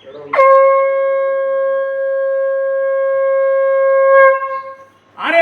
अरे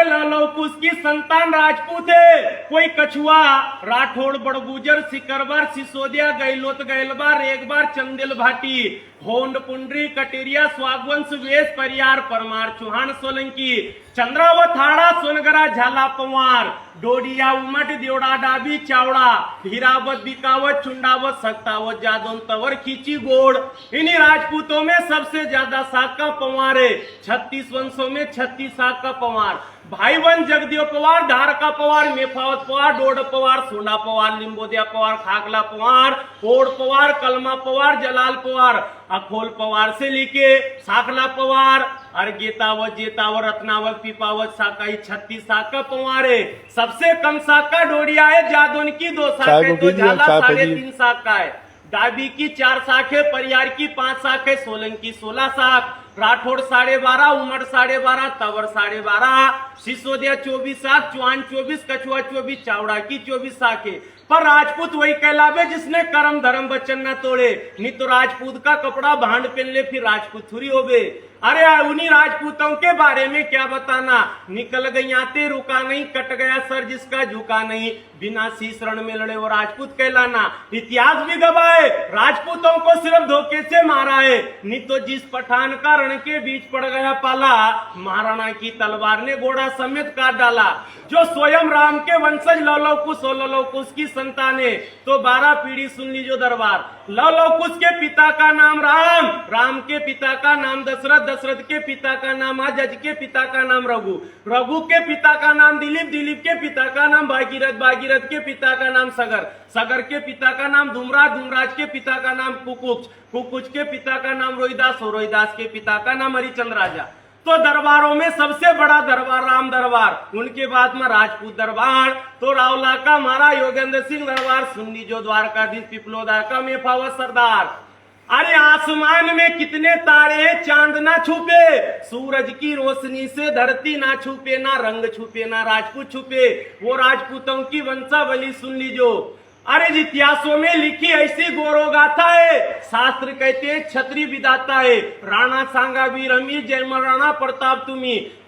लौकुश की संतान राजपूत है, कोई कछुआ राठौड़ बड़गुजर सिकरबार सिसोदिया गैलोत गैलबार एक बार चंदेल भाटी होंड पुंडरी कटेरिया स्वागवंश वेश परियार परमार चौहान सोलंकी चंद्रावत हाड़ा सोनगरा झाला पवार डोडिया उमट देवड़ा डाबी चावड़ा हीरावत बिकावत चुंडावत सक्तावत जादौन तवर खींची गोड़। इन्हीं राजपूतों में सबसे ज्यादा साग का पवार है। 36 वंशों में 36 साग का पवार। भाई वन जगदेव पवार, धार का पवार, मेफावत पवार, डोड पवार, सोना पवार, लिंबोदिया पवार, खागला पवार, ओड पवार, कलमा पवार, जलाल पवार, अखोल पवार से लेके साखला पवार, अर्गेतावत, जेतावत, रत्नावत, पीपावत साकाई 36 साग का पवार है। सबसे कम साग का डोडिया है जादौन की 2 साग है, तो झाला 3.5 साग का है। डाबी की 4 साख है, परियार की 5 साख है, सोलंकी 16 साख, राठौड़ 12.5, उमर 12.5, तवर 12.5, सिसोदिया 24 साख, चौहान 24, कछुआ 24, चावड़ा की 24 साख है। पर राजपूत वही कहलावे जिसने कर्म धर्म वचन न तोड़े। नहीं तो राजपूत का कपड़ा भांड पहन ले फिर राजपूत थोड़ी होवे। अरे उन्हीं राजपूतों के बारे में क्या बताना। निकल गई आते रुका नहीं, कट गया सर जिसका झुका नहीं, बिना शीश रण में लड़े वो राजपूत कहलाना। इतिहास भी गवाए राजपूतों को सिर्फ धोखे से मारा है। नहीं तो जिस पठान का रण के बीच पड़ गया पाला, महाराणा की तलवार ने घोड़ा समेत काट डाला। जो स्वयं राम के वंशज लौकुश की संतान है, तो 12 पीढ़ी सुन लीजिए दरबार। लौकुश के पिता का नाम राम, राम के पिता का नाम दशरथ, दशरथ के पिता का नाम अजज के पिता का नाम रघु, रघु के पिता का नाम दिलीप, दिलीप के पिता का नाम भागीरथ, भागीरथ के पिता का नाम सगर, सगर के पिता का नाम धूमराज, धूमराज के पिता का नाम कुकुच, कुकुच के पिता का नाम रोहिदास, रोहिदास के पिता का नाम हरिचंद्र राजा। तो दरबारों में सबसे बड़ा दरबार राम दरबार, उनके बाद में राजपूत दरबार, तो रावला का महाराज योगेंद्र सिंह दरबार, सुन्नी जो द्वारकाधीश पिपलोदा का मेफावत सरदार। अरे आसमान में कितने तारे हैं चांद ना छुपे, सूरज की रोशनी से धरती ना छुपे, ना रंग छुपे ना राजपूत छुपे। वो राजपूतों की वंशावली सुन लीजो। अरे इतिहासों में लिखी ऐसी गौरव गाथा है, शास्त्र कहते हैं छत्री विदाता है। राणा सांगा वीर अमीर जय महाराणा प्रताप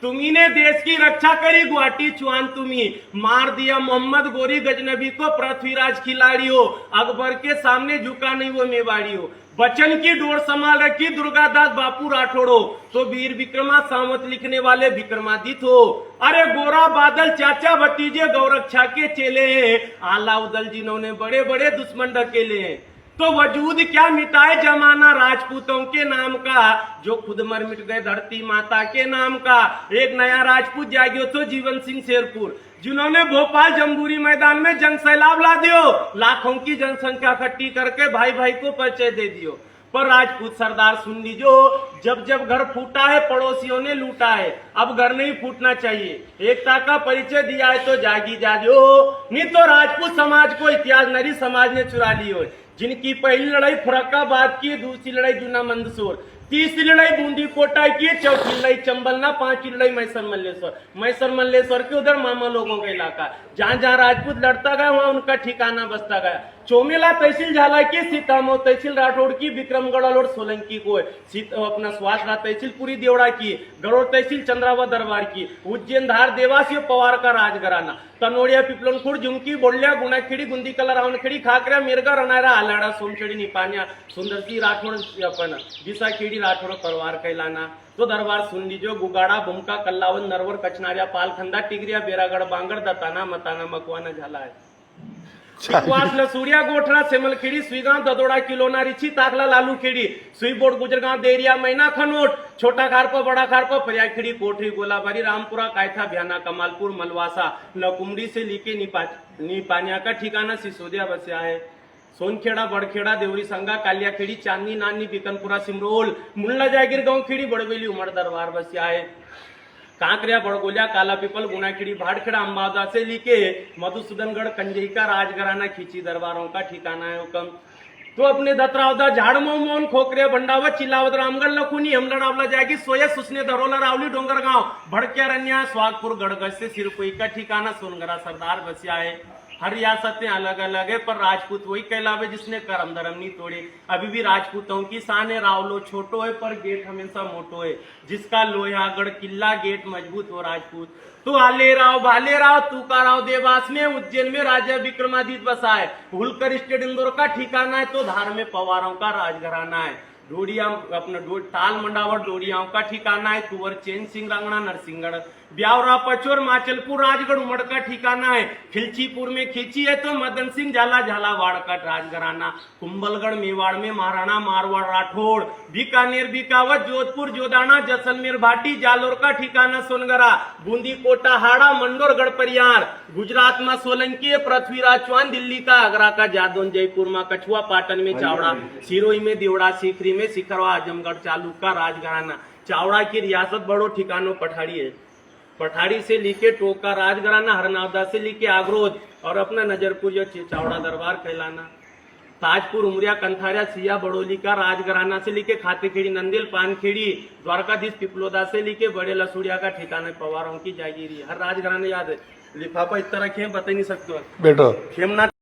तुम्ही ने देश की रक्षा करी, गुवाहाटी चौहान तुम्ही मार दिया मोहम्मद गोरी गजनबी को, पृथ्वीराज खिलाड़ी हो, अकबर के सामने झुका नहीं वो मेवाड़ी हो, बचन की डोर संभाल रखी दुर्गादास बापू राठौड़ो, तो वीर विक्रमा सावंत लिखने वाले विक्रमादित्य हो। अरे गोरा बादल चाचा भतीजे गौरक्षा के चेले हैं, आला उदल जिन्होंने बड़े बड़े दुश्मन ढकेले हैं। तो वजूद क्या मिटाए जमाना राजपूतों के नाम का, जो खुद मर मिट गए धरती माता के नाम का। एक नया राजपूत जागियो तो जीवन सिंह शेरपुर, जिन्होंने भोपाल जम्बूरी मैदान में जंग सैलाब ला दियो, लाखों की जनसंख्या इकट्ठी करके भाई भाई को परिचय दे दियो। पर राजपूत सरदार सुन लीजो, जब जब घर फूटा है पड़ोसियों ने लूटा है, अब घर नहीं फूटना चाहिए। एकता का परिचय दिया है तो जागी जाजो, नहीं तो राजपूत समाज को इतिहास नरी समाज ने चुरा ली हो। जिनकी पहली लड़ाई फुरक्काबाद की, दूसरी लड़ाई जूना मंदसौर, तीसरी लड़ाई बूंदी कोटा की, चौथी लड़ाई चंबलना, 5वीं लड़ाई मैसर मल्लेश्वर। मैसर मल्लेश्वर के उधर मामा लोगों का इलाका, जहां जहां राजपूत लड़ता गया वहां उनका ठिकाना बसता गया। चोमेला तहसील झाला की, सीतामऊ तहसील राठौड़ की, विक्रमगढ़ और सोलंकी को, अपना स्वास्थ्य तहसील पूरी देवड़ा की, गरुड़ तहसील चंद्रावत दरबार की, उज्जैन धार देवास ये पवार का राजघराना, तनोड़िया पिपलनखुड़ झुमकी बोलिया गुणाखेड़ी गुंदी कला रावणखेड़ी खाकऱ्या मिरगा रनारा आलाड़ा सोमखेड़ी निपानिया सुंदरसी राठौड़ अपन विसाखेड़ी राठौड़ परिवार कहलाना। तो दरबार सुन लीजिए, गुगाड़ा बुमका कल्लावन नरवर कचनारिया पालखंडा टिगरिया बेरागढ़ बांगड़ दताना मताना मकवाना झाला है। वास लसूरिया गोठरा सेमलखेड़ी सुईगांव ददोड़ा किलोना रिची ताकला लालू खेड़ी सुईबोर्ड गुजरगांव देरिया मैना खनोट छोटा खारपा बड़ा खारपा फरियाखेड़ी कोठरी गोलाबारी रामपुरा कायथा भ्याना कमालपुर मलवासा नकुमड़ी से लीके निपानिया का ठिकाना सिसोदिया बसिया है। सोनखेड़ा बड़खेड़ा देवरी संगा कालियाखेड़ी चांदनी नानी बिकनपुरा सिमरोल मुल्ला जागीर गांव खेड़ी बड़वेली उमर दरबार बसिया है। कांकरिया बड़गोलिया काला पीपल गुनाखेड़ी भाड़खेड़ा अंबादा से लेके मधुसूदनगढ़ कंजई का राजघराना खींची दरबारों का ठिकाना है हुकम। तो अपने दतरावदा झाड़मो मोन खोकरिया भंडावत चिल्लावत रामगढ़ लखुनी हमलड़ावला जाएगी सोया सुसने दरोला रावली डोंगरगांव भड़किया रनिया स्वागपुर गढ़गज से सिरकोई का ठिकाना सोनगरा सरदार बसिया है। हर रियासतें अलग अलग है, पर राजपूत वही कहलावे जिसने करम धर्म नहीं तोड़े। अभी भी राजपूतों की शान है, रावलो छोटो है पर गेट हमेशा मोटो है। जिसका लोहागढ़ किला गेट मजबूत हो राजपूत। तो आले राव भाले राव तुका राव देवास में, उज्जैन में राजा विक्रमादित्य बसा है। हुलकर स्टेट इंदौर का ठिकाना है, तो धार में पवारों का राजघराना है। डोडिया अपना ताल मंडावर डोडियाओं का ठिकाना है। कुंवर चैन सिंह रांगड़ा नरसिंहगढ़, ब्यावरा पचोर माचलपुर राजगढ़ उमड़ का ठिकाना है। खिलचीपुर में खींची है तो मदन सिंह झाला झालावाड़ का राजघराना। कुंभलगढ़ मेवाड़ में महाराणा मारवाड़ राठौड़, बीकानेर बीकावत जोधपुर जोदाना जैसलमेर भाटी, जालोर का ठिकाना सोनगरा, बूंदी कोटा हाड़ा मंडोर गढ़परियार, गुजरात में सोलंकी पृथ्वीराज चौहान, दिल्ली का आगरा का जादौन, जयपुर में कछुआ, पाटन में चावड़ा, सिरोही में देवड़ा, सीकरी में सिखरवा, आजमगढ़ चालुक का राजघराना। चावड़ा की रियासत बड़ो ठिकानों पठारी है। पठारी से लेके टोका राजघराना, हरनावदा से लेके आगरोद और अपना नजरपुर जो चावड़ा दरबार कहलाना। ताजपुर उमरिया कंथारिया सिया बड़ोली का राजघराना से लेके खातेखेड़ी नंदेल पानखेड़ी द्वारकाधीश पिपलोदा से लेके बड़े लसूड़िया का ठिकाना पवारों की जागीरी। हर राजघराना याद है। लिफाफा इस तरह के बता नहीं सकते बेटा खेमनाथ